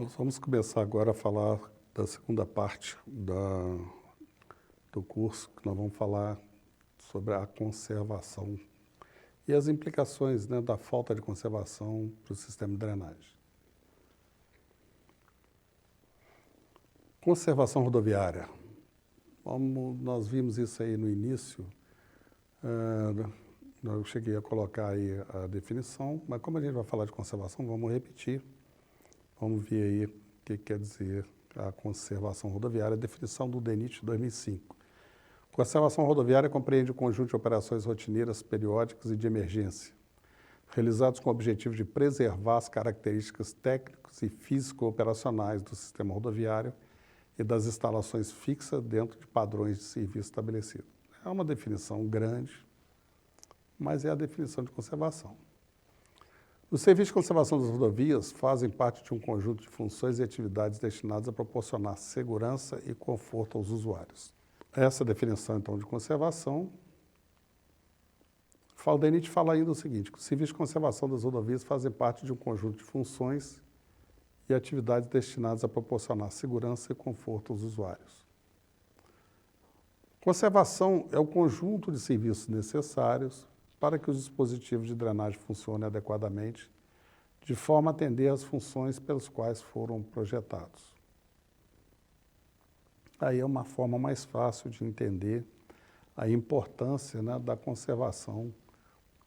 Nós vamos começar agora a falar da segunda parte do curso, que nós vamos falar sobre a conservação e as implicações, né, da falta de conservação para o sistema de drenagem. Conservação rodoviária. Como nós vimos isso aí no início, eu cheguei a colocar aí a definição, mas como a gente vai falar de conservação, vamos repetir. Vamos ver aí o que quer dizer a conservação rodoviária, a definição do DENIT 2005. Conservação rodoviária compreende o conjunto de operações rotineiras, periódicas e de emergência, realizados com o objetivo de preservar as características técnicas e físico-operacionais do sistema rodoviário e das instalações fixas dentro de padrões de serviço estabelecidos. É uma definição grande, mas é a definição de conservação. Os serviços de conservação das rodovias fazem parte de um conjunto de funções e atividades destinadas a proporcionar segurança e conforto aos usuários. Essa definição, então, de conservação, o DENIT fala ainda o seguinte, que os serviços de conservação das rodovias fazem parte de um conjunto de funções e atividades destinadas a proporcionar segurança e conforto aos usuários. Conservação é o conjunto de serviços necessários para que os dispositivos de drenagem funcionem adequadamente, de forma a atender às funções pelas quais foram projetados. Aí é uma forma mais fácil de entender a importância, né, da conservação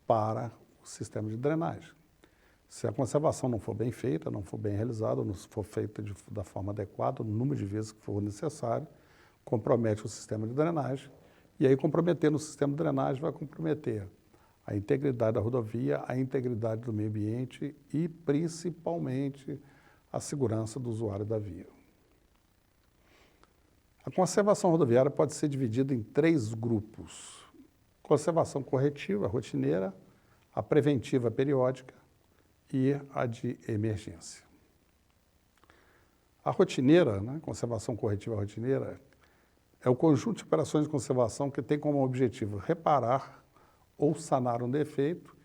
para o sistema de drenagem. Se a conservação não for bem feita, não for bem realizada, não for feita da forma adequada, no número de vezes que for necessário, compromete o sistema de drenagem, e aí comprometendo o sistema de drenagem vai comprometer a integridade da rodovia, a integridade do meio ambiente e, principalmente, a segurança do usuário da via. A conservação rodoviária pode ser dividida em 3 grupos. Conservação corretiva, rotineira, a preventiva periódica e a de emergência. A rotineira, né, conservação corretiva rotineira, é o conjunto de operações de conservação que tem como objetivo reparar ou sanar um defeito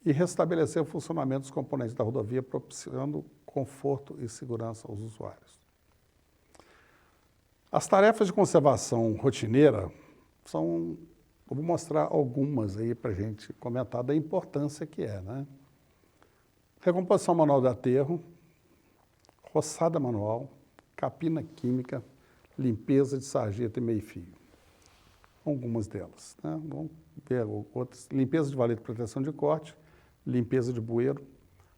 e restabelecer o funcionamento dos componentes da rodovia, propiciando conforto e segurança aos usuários. As tarefas de conservação rotineira são, eu vou mostrar algumas aí para a gente comentar da importância que é, né? Recomposição manual de aterro, roçada manual, capina química, limpeza de sarjeta e meio-fio. Algumas delas, né? Vamos ver outras. Limpeza de valete de proteção de corte, limpeza de bueiro,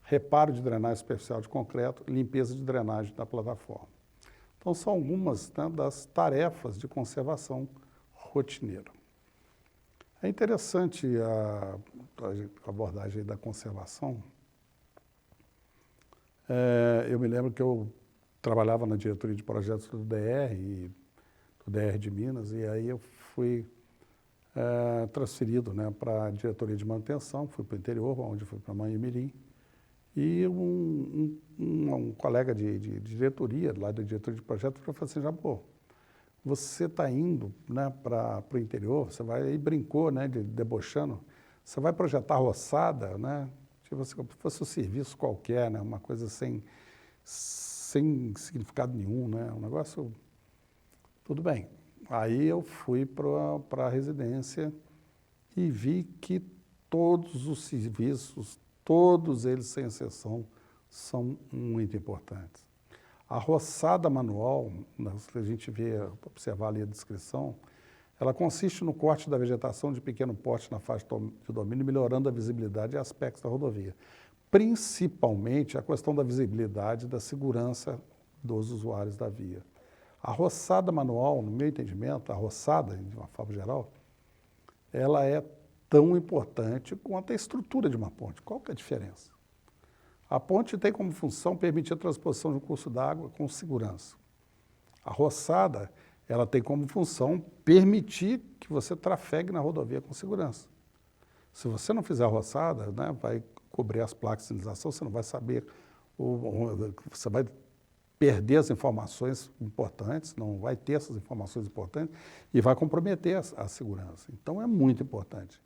reparo de drenagem superficial de concreto, limpeza de drenagem da plataforma. Então, são algumas, né, das tarefas de conservação rotineira. É interessante a abordagem aí da conservação. Eu me lembro que eu trabalhava na diretoria de projetos do DR de Minas, e aí eu fui transferido, né, para a diretoria de manutenção, fui para o interior, onde fui para Manhumirim, e um colega de diretoria, lá da diretoria de projetos, falou assim, Jabô, você está indo, né, para o interior, você vai, aí brincou, né, debochando, você vai projetar roçada, né, tipo, se fosse um serviço qualquer, né, uma coisa sem significado nenhum, né, um negócio, tudo bem. Aí eu fui para a residência e vi que todos os serviços, todos eles sem exceção, são muito importantes. A roçada manual, que a gente vê, observar ali a descrição, ela consiste no corte da vegetação de pequeno porte na faixa de domínio, melhorando a visibilidade e aspectos da rodovia. Principalmente a questão da visibilidade e da segurança dos usuários da via. A roçada manual, no meu entendimento, a roçada, de uma forma geral, ela é tão importante quanto a estrutura de uma ponte. Qual que é a diferença? A ponte tem como função permitir a transposição de um curso d'água com segurança. A roçada, ela tem como função permitir que você trafegue na rodovia com segurança. Se você não fizer a roçada, né, vai cobrir as placas de sinalização, você não vai saber, você vai perder as informações importantes, não vai ter essas informações importantes e vai comprometer a segurança. Então, é muito importante.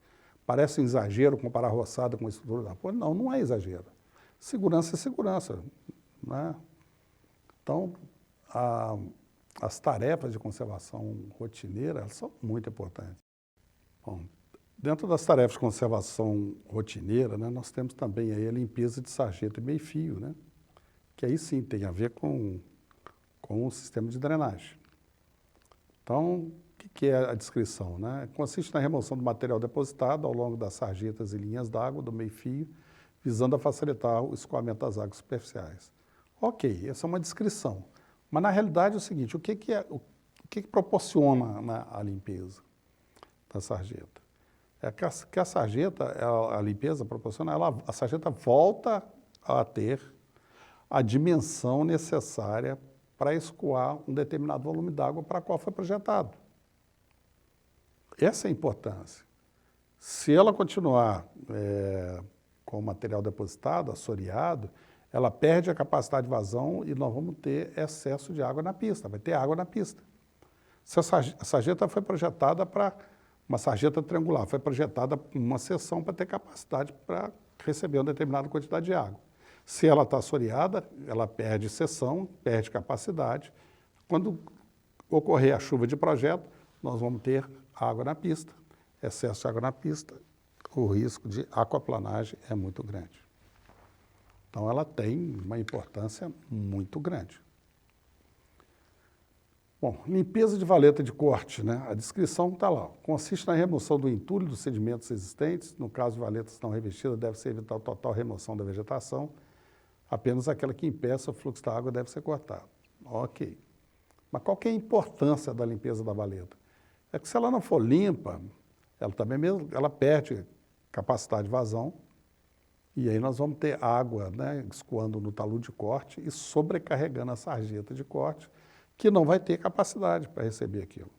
Parece um exagero comparar a roçada com a estrutura da ponte? Não, não é exagero. Segurança é segurança, né? Então, as tarefas de conservação rotineira, elas são muito importantes. Bom, dentro das tarefas de conservação rotineira, né, nós temos também aí a limpeza de sarjeta e meio-fio, né, que aí sim tem a ver com o sistema de drenagem. Então, o que é a descrição, né? Consiste na remoção do material depositado ao longo das sarjetas e linhas d'água do meio-fio, visando a facilitar o escoamento das águas superficiais. Ok, essa é uma descrição. Mas, na realidade, é o seguinte, o que proporciona a limpeza da sarjeta? É que a sarjeta, a limpeza proporciona, a sarjeta volta a ter a dimensão necessária para escoar um determinado volume d'água para a qual foi projetado. Essa é a importância. Se ela continuar com o material depositado, assoreado, ela perde a capacidade de vazão e nós vamos ter excesso de água na pista, vai ter água na pista. Se a sarjeta foi projetada para uma sarjeta triangular, foi projetada uma seção para ter capacidade para receber uma determinada quantidade de água. Se ela está assoreada, ela perde seção, perde capacidade. Quando ocorrer a chuva de projeto, nós vamos ter água na pista. Excesso de água na pista, o risco de aquaplanagem é muito grande. Então, ela tem uma importância muito grande. Bom, limpeza de valeta de corte, né? A descrição está lá. Consiste na remoção do entulho dos sedimentos existentes. No caso de valetas não revestidas, deve-se evitar a total remoção da vegetação. Apenas aquela que impeça o fluxo da água deve ser cortada. Ok. Mas qual que é a importância da limpeza da valeta? É que se ela não for limpa, ela perde capacidade de vazão, e aí nós vamos ter água, né, escoando no talude de corte e sobrecarregando a sarjeta de corte, que não vai ter capacidade para receber aquilo.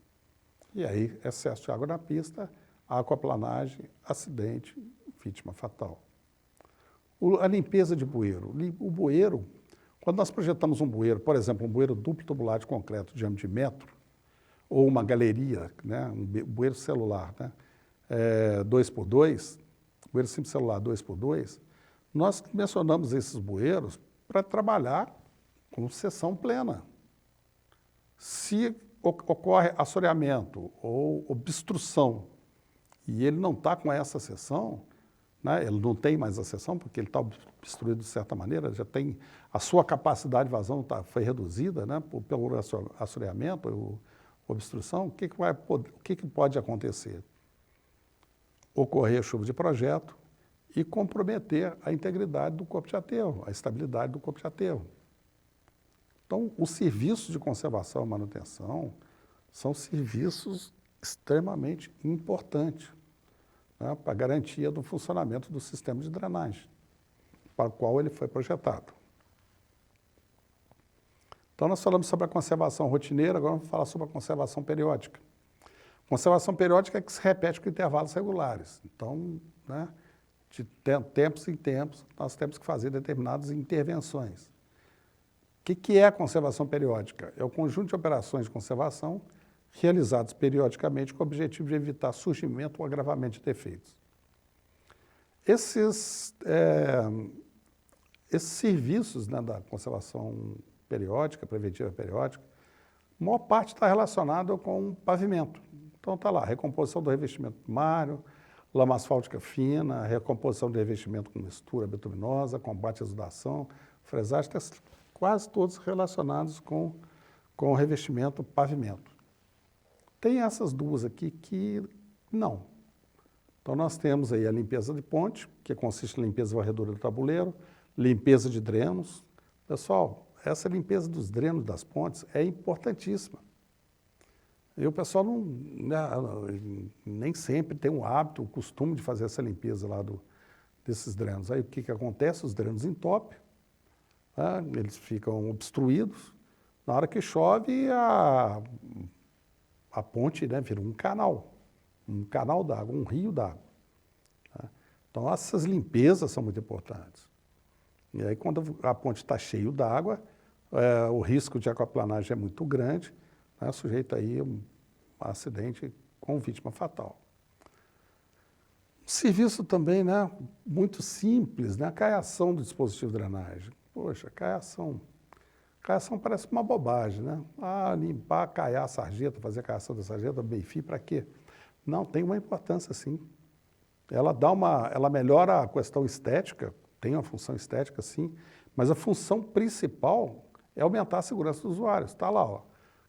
E aí, excesso de água na pista, aquaplanagem, acidente, vítima fatal. A limpeza de bueiro. O bueiro, quando nós projetamos um bueiro, por exemplo, um bueiro duplo tubular de concreto de diâmetro de metro, ou uma galeria, né, um bueiro celular, né, 2x2, bueiro simples celular 2x2, nós mencionamos esses bueiros para trabalhar com seção plena. Se ocorre assoreamento ou obstrução e ele não está com essa seção, né, ele não tem mais a seção porque ele está obstruído de certa maneira, já tem a sua capacidade de vazão foi reduzida, né, pelo assoreamento ou obstrução, o que pode acontecer? Ocorrer chuva de projeto e comprometer a integridade do corpo de aterro, a estabilidade do corpo de aterro. Então, os serviços de conservação e manutenção são serviços extremamente importantes, né, para a garantia do funcionamento do sistema de drenagem, para o qual ele foi projetado. Então, nós falamos sobre a conservação rotineira, agora vamos falar sobre a conservação periódica. Conservação periódica é que se repete com intervalos regulares. Então, né, de tempos em tempos, nós temos que fazer determinadas intervenções. O que é a conservação periódica? É o conjunto de operações de conservação realizadas periodicamente com o objetivo de evitar surgimento ou agravamento de defeitos. Esses serviços, né, da conservação periódica, preventiva periódica, a maior parte está relacionada com pavimento. Então está lá, recomposição do revestimento primário, lama asfáltica fina, recomposição do revestimento com mistura bituminosa, combate à exudação, fresagem, quase todos relacionados com o revestimento pavimento. Tem essas duas aqui que não. Então nós temos aí a limpeza de ponte, que consiste em limpeza e varredura do tabuleiro, limpeza de drenos. Pessoal, essa limpeza dos drenos das pontes é importantíssima. E o pessoal nem sempre tem o hábito, o costume de fazer essa limpeza lá desses drenos. Aí o que acontece? Os drenos entopem, né, eles ficam obstruídos. Na hora que chove, a ponte, né, vira um canal d'água, um rio d'água. Né? Então essas limpezas são muito importantes. E aí quando a ponte está cheia d'água, o risco de aquaplanagem é muito grande, né, sujeito aí a um acidente com vítima fatal. Serviço também, né, muito simples, né, a caiação do dispositivo de drenagem. Poxa, caiação. Caiação parece uma bobagem, né? Ah, limpar, caiar a sarjeta, fazer a caiação da sarjeta, bem-fim, para quê? Não, tem uma importância sim. Ela melhora a questão estética, tem uma função estética sim, mas a função principal é aumentar a segurança dos usuários. Está lá, ó. O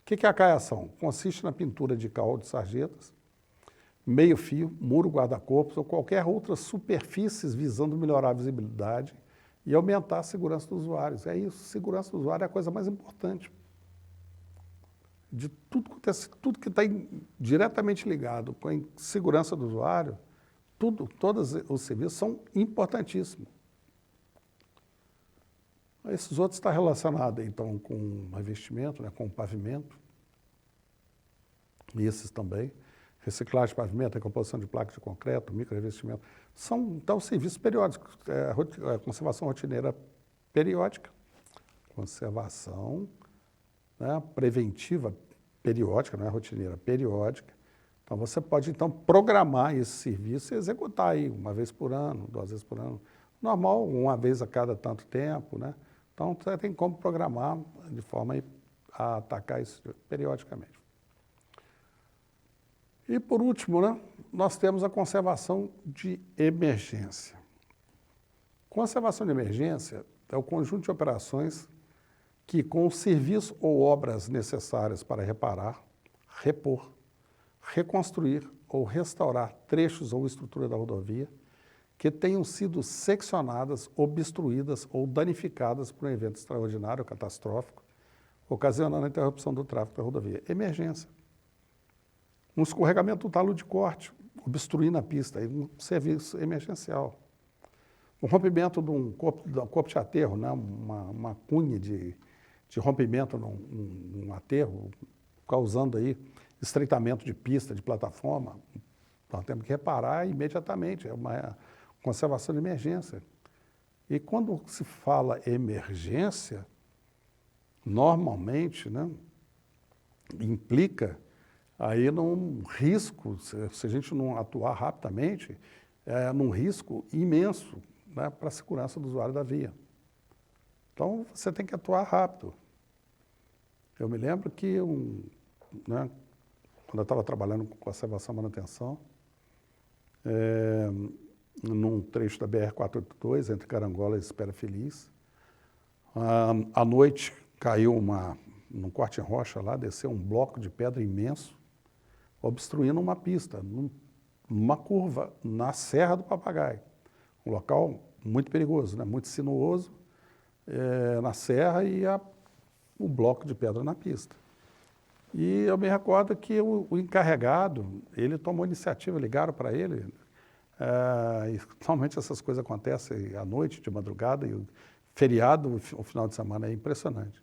que é a caiação? Consiste na pintura de cal de sarjetas, meio fio, muro, guarda-corpos ou qualquer outra superfícies visando melhorar a visibilidade e aumentar a segurança dos usuários. É isso, segurança do usuário é a coisa mais importante. De tudo que está diretamente ligado com a segurança do usuário, todos os serviços são importantíssimos. Esses outros estão relacionados, então, com o revestimento, né, com o pavimento. E esses também. Reciclagem de pavimento, recomposição de placas de concreto, micro-revestimento. São, então, serviços periódicos. Conservação rotineira periódica, conservação, né, preventiva periódica, não é rotineira, periódica. Então, você pode, então, programar esse serviço e executar aí uma vez por ano, 2 vezes por ano. Normal, uma vez a cada tanto tempo, né? Então, você tem como programar de forma a atacar isso periodicamente. E, por último, né, nós temos a conservação de emergência. Conservação de emergência é o conjunto de operações que, com os serviços ou obras necessárias para reparar, repor, reconstruir ou restaurar trechos ou estrutura da rodovia que tenham sido seccionadas, obstruídas ou danificadas por um evento extraordinário ou catastrófico, ocasionando a interrupção do tráfego da rodovia. Emergência. Um escorregamento do talo de corte, obstruindo a pista, um serviço emergencial. Um rompimento de um corpo de aterro, né? uma cunha de rompimento num aterro, causando aí estreitamento de pista, de plataforma. Nós temos que reparar imediatamente, é uma conservação de emergência. E quando se fala emergência, normalmente, né, implica aí num risco, se a gente não atuar rapidamente, num risco imenso, né, para a segurança do usuário da via. Então, você tem que atuar rápido. Eu me lembro que, né, quando eu estava trabalhando com conservação e manutenção, num trecho da BR-482, entre Carangola e Espera Feliz, à noite caiu num corte em rocha lá, desceu um bloco de pedra imenso, obstruindo uma pista, numa curva, na Serra do Papagaio. Um local muito perigoso, né? Muito sinuoso, na serra e o bloco de pedra na pista. E eu me recordo que o encarregado, ele tomou iniciativa, ligaram para ele, e normalmente essas coisas acontecem à noite, de madrugada, e o feriado, o final de semana é impressionante.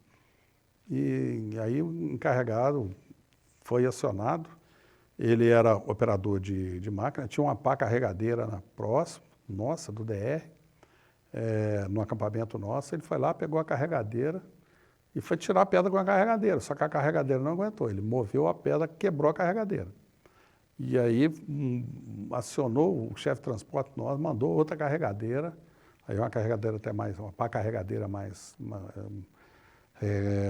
E aí o encarregado foi acionado, ele era operador de máquina, tinha uma pá carregadeira próxima, nossa, do DR, no acampamento nosso, ele foi lá, pegou a carregadeira e foi tirar a pedra com a carregadeira, só que a carregadeira não aguentou, ele moveu a pedra, quebrou a carregadeira. E aí acionou o chefe de transporte nosso, mandou outra carregadeira, aí uma carregadeira até mais, uma pá carregadeira mais,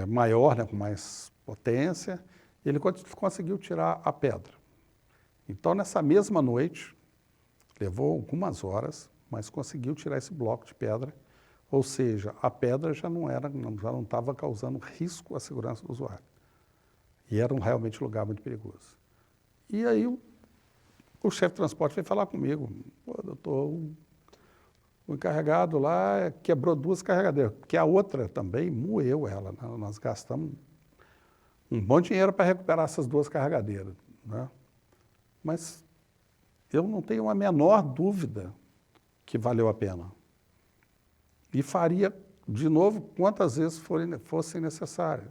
maior, né, com mais potência, e ele conseguiu tirar a pedra. Então, nessa mesma noite, levou algumas horas, mas conseguiu tirar esse bloco de pedra, ou seja, a pedra já não estava causando risco à segurança do usuário. E era realmente um lugar muito perigoso. E aí o chefe de transporte veio falar comigo, pô, doutor, o encarregado lá quebrou 2 carregadeiras, porque a outra também moeu ela, né? Nós gastamos um bom dinheiro para recuperar essas 2 carregadeiras, né? Mas eu não tenho a menor dúvida que valeu a pena. E faria, de novo, quantas vezes fossem necessárias.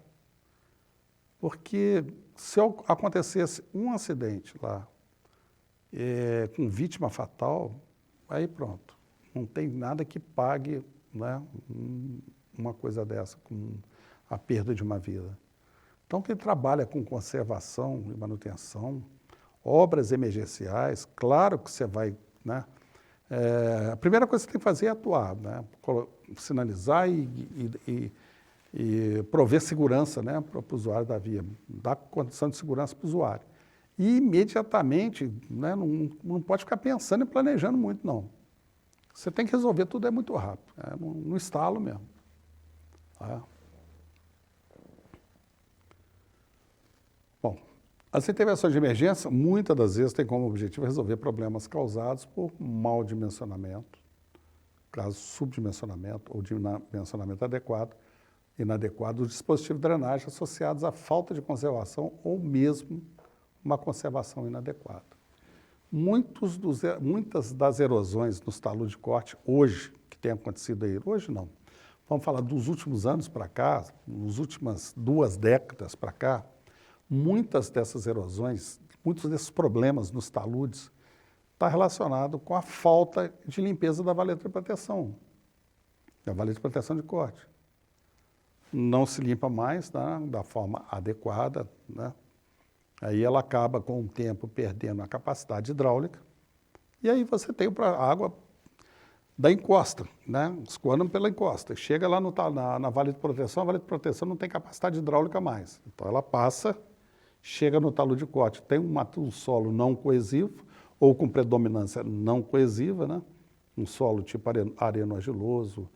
Porque se acontecesse um acidente lá, com vítima fatal, aí pronto. Não tem nada que pague, né, uma coisa dessa, com a perda de uma vida. Então, quem trabalha com conservação e manutenção, obras emergenciais, claro que você vai, né, a primeira coisa que você tem que fazer é atuar, né, sinalizar e e prover segurança, né, para o usuário da via, dar condição de segurança para o usuário. E imediatamente, né, não pode ficar pensando e planejando muito, não. Você tem que resolver tudo, é muito rápido, no estalo mesmo. Tá? Bom, as intervenções de emergência, muitas das vezes, têm como objetivo resolver problemas causados por mau dimensionamento, caso subdimensionamento ou dimensionamento inadequado do dispositivo de drenagem associados à falta de conservação ou mesmo uma conservação inadequada. Muitas das erosões nos taludes de corte hoje, que tem acontecido aí, hoje não, vamos falar dos últimos anos para cá, nas últimas 2 décadas para cá, muitas dessas erosões, muitos desses problemas nos taludes está relacionado com a falta de limpeza da valeta de proteção, da valeta de proteção de corte. Não se limpa mais, né, da forma adequada, né? Aí ela acaba com o tempo perdendo a capacidade hidráulica e aí você tem a água da encosta, né, escoando pela encosta. Chega lá na valeta de proteção, a valeta de proteção não tem capacidade hidráulica mais. Então ela passa, chega no talude de corte, tem um solo não coesivo ou com predominância não coesiva, né, um solo tipo areno-argiloso,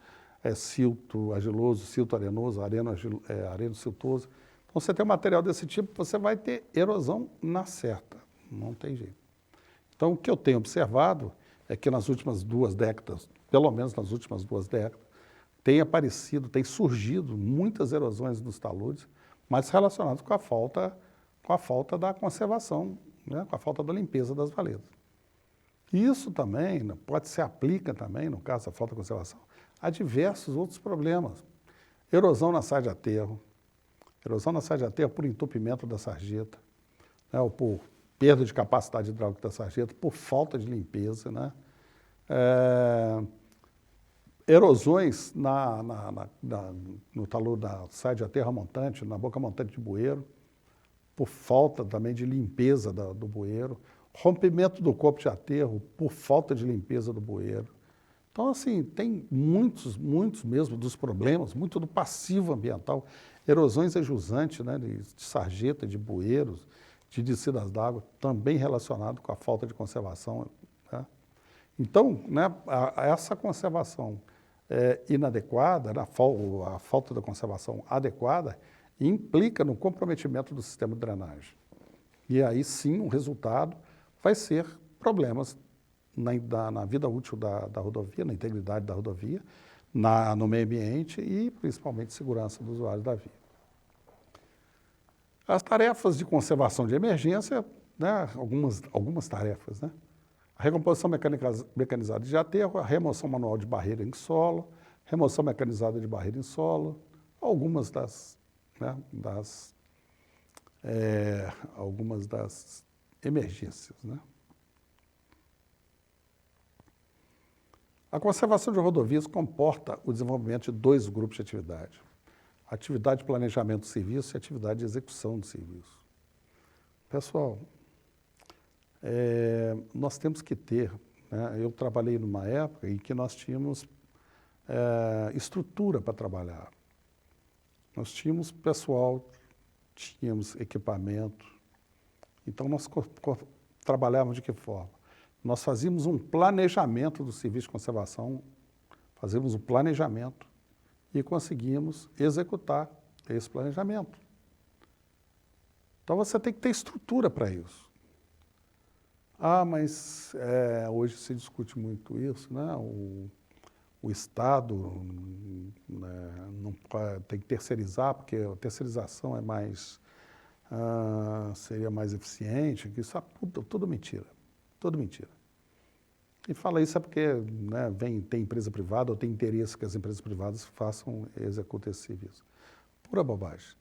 silto argiloso, silto arenoso, areno-siltoso. Então, você tem um material desse tipo, você vai ter erosão na certa, não tem jeito. Então, o que eu tenho observado é que nas últimas 2 décadas, pelo menos nas últimas 2 décadas, tem surgido muitas erosões nos taludes, mas relacionadas com a falta da conservação, né, com a falta da limpeza das valetas. Isso também se aplica também, no caso da falta de conservação, a diversos outros problemas. Erosão na saia de aterro, por entupimento da sarjeta, né, ou por perda de capacidade hidráulica da sarjeta, por falta de limpeza, né? Erosões no talude da saia de aterro montante, na boca montante de bueiro, por falta também de limpeza do bueiro, rompimento do corpo de aterro por falta de limpeza do bueiro. Então, assim, tem muitos mesmo dos problemas, muito do passivo ambiental, erosões ajusantes, né, de sarjeta, de bueiros, de descidas d'água, também relacionado com a falta de conservação. Né? Então, né, essa conservação inadequada, a falta da conservação adequada, implica no comprometimento do sistema de drenagem. E aí sim o resultado vai ser problemas na vida útil da rodovia, na integridade da rodovia, no meio ambiente e principalmente segurança do usuário da via. As tarefas de conservação de emergência, né, algumas tarefas, né? A recomposição mecanizada de aterro, a remoção manual de barreira em solo, remoção mecanizada de barreira em solo, algumas das emergências, né? A conservação de rodovias comporta o desenvolvimento de 2 grupos de atividade. Atividade de planejamento do serviço e atividade de execução do serviço. Pessoal, nós temos que ter, né, eu trabalhei numa época em que nós tínhamos estrutura para trabalhar. Nós tínhamos pessoal, tínhamos equipamento. Então, nós trabalhávamos de que forma? Nós fazíamos um planejamento do serviço de conservação, fazíamos um planejamento e conseguimos executar esse planejamento. Então, você tem que ter estrutura para isso. Mas hoje se discute muito isso, né? O Estado, né, não tem que terceirizar, porque a terceirização seria mais eficiente, isso é tudo mentira. Tudo mentira. E fala isso porque, né, tem empresa privada ou tem interesse que as empresas privadas executem esse serviço. Pura bobagem.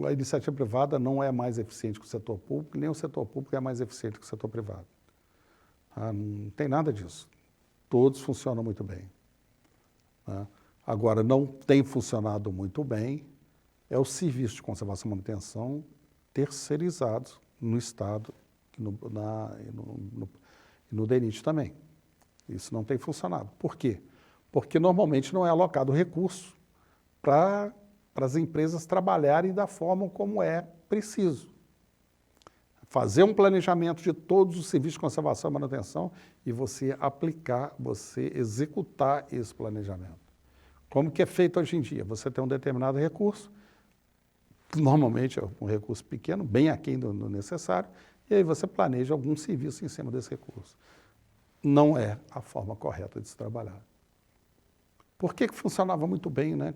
A iniciativa privada não é mais eficiente que o setor público, nem o setor público é mais eficiente que o setor privado. Não tem nada disso. Todos funcionam muito bem. Agora, não tem funcionado muito bem é o serviço de conservação e manutenção terceirizados no Estado e no DENIT também. Isso não tem funcionado. Por quê? Porque normalmente não é alocado recurso para as empresas trabalharem da forma como é preciso. Fazer um planejamento de todos os serviços de conservação e manutenção e você aplicar, você executar esse planejamento. Como que é feito hoje em dia? Você tem um determinado recurso, normalmente é um recurso pequeno, bem aquém do necessário, e aí você planeja algum serviço em cima desse recurso. Não é a forma correta de se trabalhar. Por que funcionava muito bem, né,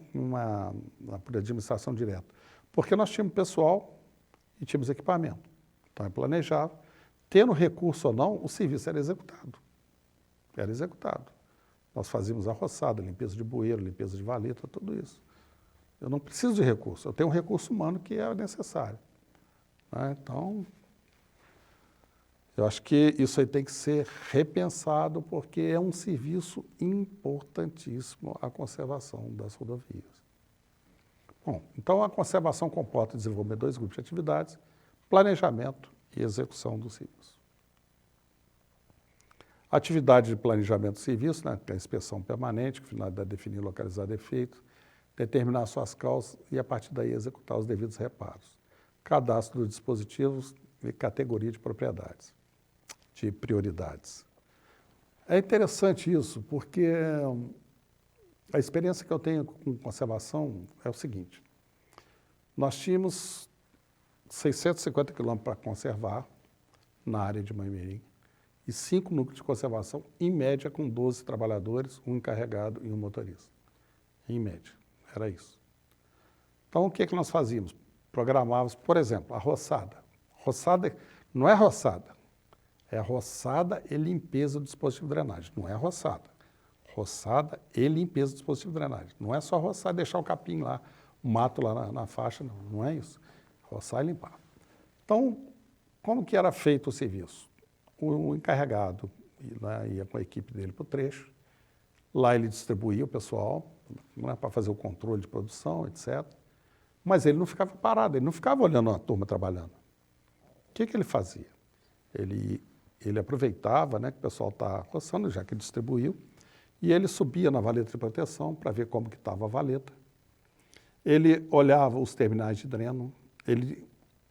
por administração direta? Porque nós tínhamos pessoal e tínhamos equipamento. Então, é planejável. Tendo recurso ou não, o serviço era executado. Era executado. Nós fazíamos a roçada, limpeza de bueiro, limpeza de valeta, tudo isso. Eu não preciso de recurso, eu tenho um recurso humano que é necessário. Né? Então, eu acho que isso aí tem que ser repensado, porque é um serviço importantíssimo a conservação das rodovias. Bom, então a conservação comporta o desenvolvimento de 2 grupos de atividades: planejamento e execução do serviço. Atividade de planejamento do serviço, né, que é a inspeção permanente, que finalidade é definir e localizar defeitos, determinar suas causas e, a partir daí, executar os devidos reparos. Cadastro dos dispositivos e categoria de propriedades, de prioridades. É interessante isso, porque a experiência que eu tenho com conservação é o seguinte: nós tínhamos 650 quilômetros para conservar na área de Mãe-Mirim e 5 núcleos de conservação, em média com 12 trabalhadores, um encarregado e um motorista. Em média, era isso. Então, o que nós fazíamos? Programávamos, por exemplo, a roçada. Roçada não é roçada, é roçada e limpeza do dispositivo de drenagem, não é roçada. Roçada e limpeza do dispositivo de drenagem. Não é só roçar e deixar o capim lá, o mato lá na faixa, não, não é isso. Roçar e limpar. Então, como que era feito o serviço? O encarregado ia com a equipe dele para o trecho, lá ele distribuía o pessoal, né, para fazer o controle de produção, etc. Mas ele não ficava parado, ele não ficava olhando a turma trabalhando. O que ele fazia? Ele aproveitava, né, que o pessoal está roçando, já que distribuiu, e ele subia na valeta de proteção para ver como que estava a valeta. Ele olhava os terminais de dreno, ele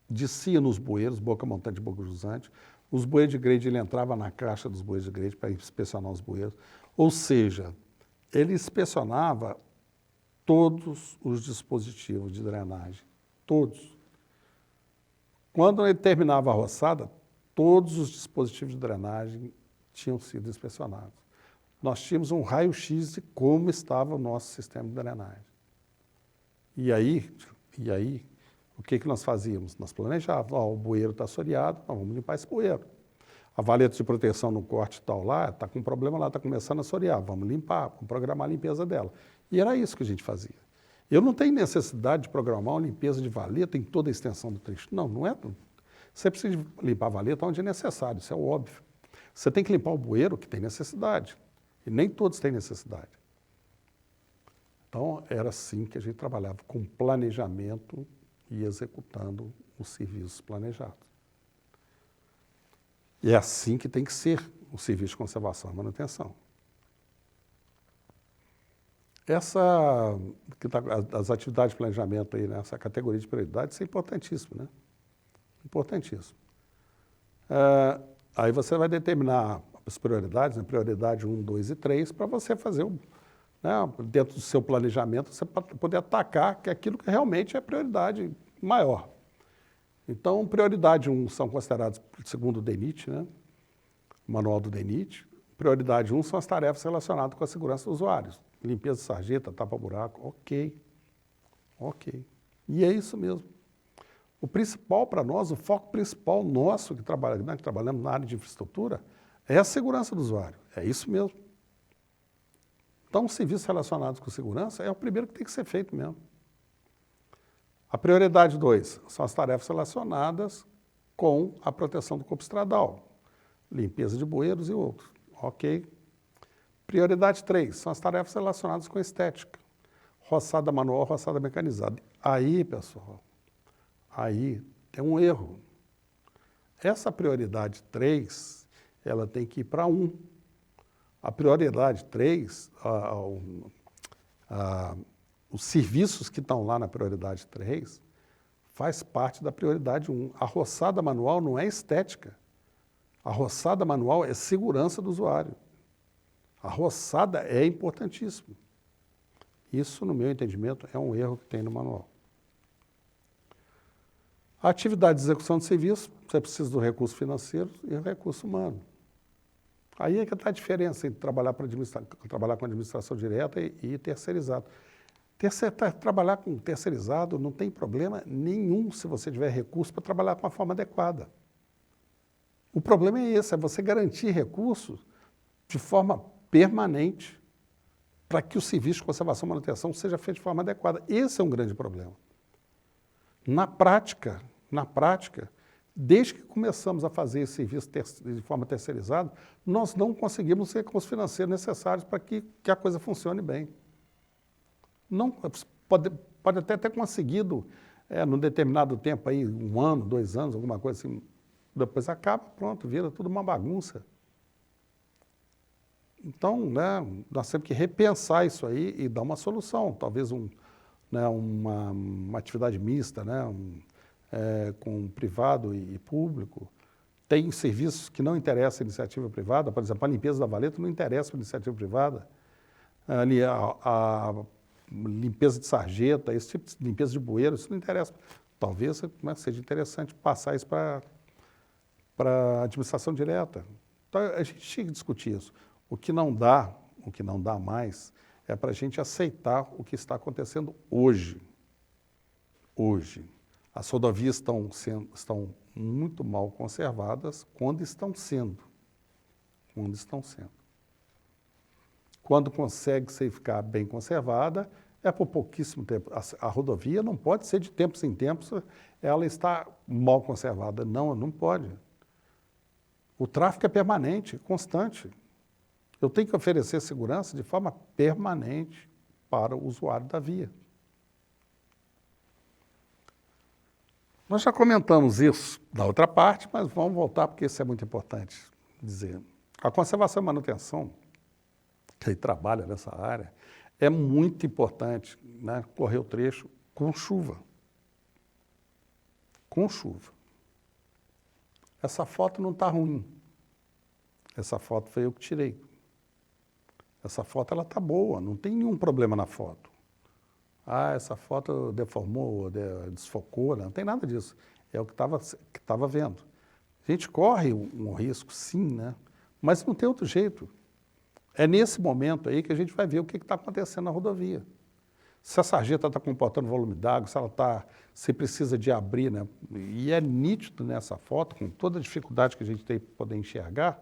descia nos bueiros, boca montante e boca jusante. Os bueiros de grade, ele entrava na caixa dos bueiros de grade para inspecionar os bueiros. Ou seja, ele inspecionava todos os dispositivos de drenagem, todos. Quando ele terminava a roçada, todos os dispositivos de drenagem tinham sido inspecionados. Nós tínhamos um raio-x de como estava o nosso sistema de drenagem. E aí, o que nós fazíamos? Nós planejávamos, o bueiro está assoreado, nós vamos limpar esse bueiro. A valeta de proteção no corte tal lá, está com problema lá, está começando a assorear, vamos limpar, vamos programar a limpeza dela. E era isso que a gente fazia. Eu não tenho necessidade de programar uma limpeza de valeta em toda a extensão do trecho. Não, não é. Você precisa limpar a valeta onde é necessário, isso é óbvio. Você tem que limpar o bueiro que tem necessidade. E nem todos têm necessidade. Então, era assim que a gente trabalhava, com planejamento e executando os serviços planejados. E é assim que tem que ser o serviço de conservação e manutenção. As atividades de planejamento aí, nessa categoria de prioridade, isso é importantíssimo, né? Importantíssimo. Aí você vai determinar as prioridades, né? Prioridade 1, 2 e 3, para você fazer, né, dentro do seu planejamento, você poder atacar aquilo que realmente é prioridade maior. Então, prioridade 1 são considerados, segundo o DENIT, né, o manual do DENIT, prioridade 1 são as tarefas relacionadas com a segurança dos usuários. Limpeza de sarjeta, tapa-buraco, ok. E é isso mesmo. O principal para nós, o foco principal nosso que trabalhamos na área de infraestrutura, é a segurança do usuário. É isso mesmo. Então, os serviços relacionados com segurança é o primeiro que tem que ser feito mesmo. A prioridade 2 são as tarefas relacionadas com a proteção do corpo estradal, limpeza de bueiros e outros. Ok. Prioridade 3 são as tarefas relacionadas com estética, roçada manual, roçada mecanizada. Aí, pessoal, aí tem um erro. Essa prioridade 3, ela tem que ir para 1. A prioridade 3, os serviços que estão lá na prioridade 3 faz parte da prioridade 1. A roçada manual não é estética. A roçada manual é segurança do usuário. A roçada é importantíssimo. Isso, no meu entendimento, é um erro que tem no manual. A atividade de execução de serviço, você precisa do recurso financeiro e do recurso humano. Aí é que está a diferença entre trabalhar com administração direta e terceirizado. Trabalhar com terceirizado não tem problema nenhum se você tiver recurso para trabalhar com a forma adequada. O problema é esse, é você garantir recursos de forma permanente para que o serviço de conservação e manutenção seja feito de forma adequada. Esse é um grande problema. Na prática, desde que começamos a fazer esse serviço de forma terceirizada, nós não conseguimos os recursos financeiros necessários para que a coisa funcione bem. Não, pode até ter conseguido, num determinado tempo, aí, 1 ano, 2 anos, alguma coisa assim, depois acaba, pronto, vira tudo uma bagunça. Então, né, nós temos que repensar isso aí e dar uma solução, talvez uma atividade mista, né, com privado e público. Tem serviços que não interessam a iniciativa privada, por exemplo, a limpeza da valeta não interessa a iniciativa privada. A limpeza de sarjeta, esse tipo de limpeza de bueiro, isso não interessa. Talvez seja interessante passar isso para a administração direta. Então, a gente tinha que discutir isso. O que não dá mais, é para a gente aceitar o que está acontecendo hoje. Hoje. As rodovias estão muito mal conservadas quando estão sendo. Quando consegue ficar bem conservada, é por pouquíssimo tempo. A rodovia não pode ser de tempos em tempos, ela está mal conservada. Não pode. O tráfego é permanente, constante. Eu tenho que oferecer segurança de forma permanente para o usuário da via. Nós já comentamos isso da outra parte, mas vamos voltar porque isso é muito importante dizer. A conservação e manutenção, que trabalha nessa área, é muito importante, né, correr o trecho com chuva. Com chuva. Essa foto não está ruim. Essa foto foi eu que tirei. Essa foto ela está boa, não tem nenhum problema na foto. Essa foto deformou, desfocou, não tem nada disso. É o que estava vendo. A gente corre um risco, sim, né? Mas não tem outro jeito. É nesse momento aí que a gente vai ver o que está acontecendo na rodovia. Se a sarjeta está comportando volume d'água, se precisa de abrir, né? E é nítido nessa foto, com toda a dificuldade que a gente tem para poder enxergar,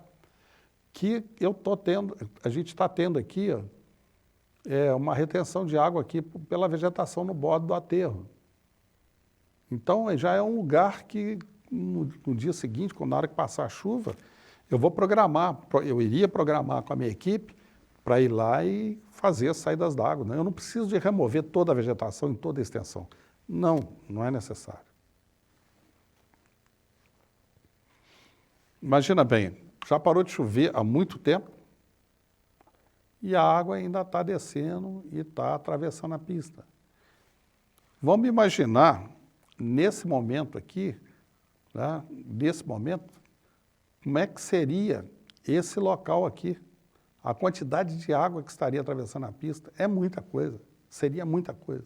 que a gente está tendo aqui, uma retenção de água aqui pela vegetação no bordo do aterro. Então, já é um lugar que, no dia seguinte, na hora que passar a chuva, eu iria programar com a minha equipe para ir lá e fazer as saídas d'água, né? Eu não preciso de remover toda a vegetação em toda a extensão. Não é necessário. Imagina bem, já parou de chover há muito tempo, e a água ainda está descendo e está atravessando a pista. Vamos imaginar, nesse momento aqui, né, como é que seria esse local aqui? A quantidade de água que estaria atravessando a pista é muita coisa, seria muita coisa.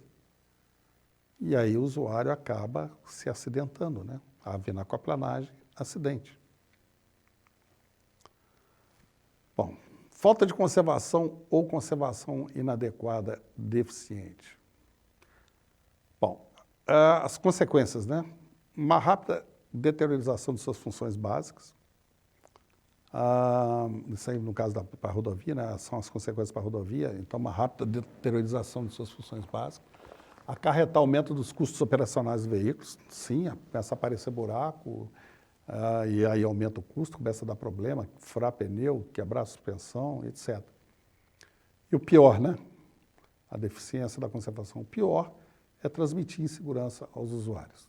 E aí o usuário acaba se acidentando, né? Havendo aquaplanagem, acidente. Bom, falta de conservação ou conservação inadequada, deficiente. Bom, as consequências, né? Uma rápida deteriorização de suas funções básicas. Isso aí no caso da rodovia, né? São as consequências para a rodovia. Então, uma rápida deteriorização de suas funções básicas. Acarretar aumento dos custos operacionais dos veículos. Sim, começa a aparecer buraco, e aí aumenta o custo, começa a dar problema, furar pneu, quebrar a suspensão, etc. E o pior, né? A deficiência da conservação. O pior é transmitir insegurança aos usuários.